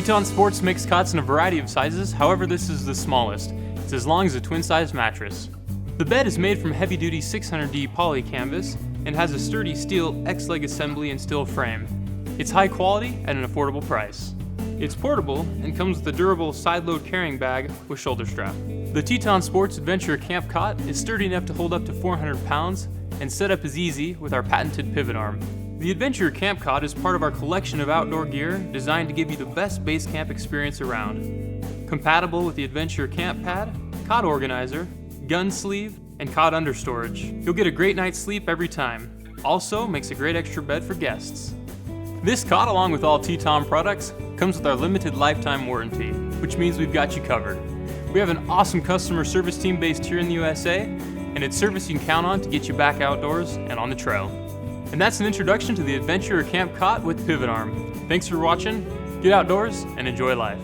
Teton Sports makes cots in a variety of sizes, however this is the smallest. It's as long as a twin-size mattress. The bed is made from heavy-duty 600D poly canvas and has a sturdy steel X-leg assembly and steel frame. It's high quality at an affordable price. It's portable and comes with a durable side-load carrying bag with shoulder strap. The Teton Sports Adventure Camp Cot is sturdy enough to hold up to 400 pounds and setup is easy with our patented pivot arm. The Adventure Camp Cot is part of our collection of outdoor gear designed to give you the best base camp experience around. Compatible with the Adventure Camp Pad, cot organizer, gun sleeve, and cot under storage. You'll get a great night's sleep every time. Also makes a great extra bed for guests. This cot, along with all Teton products, comes with our limited lifetime warranty, which means we've got you covered. We have an awesome customer service team based here in the USA, and it's service you can count on to get you back outdoors and on the trail. And that's an introduction to the Adventure Camp Cot with Pivot Arm. Thanks for watching, get outdoors, and enjoy life.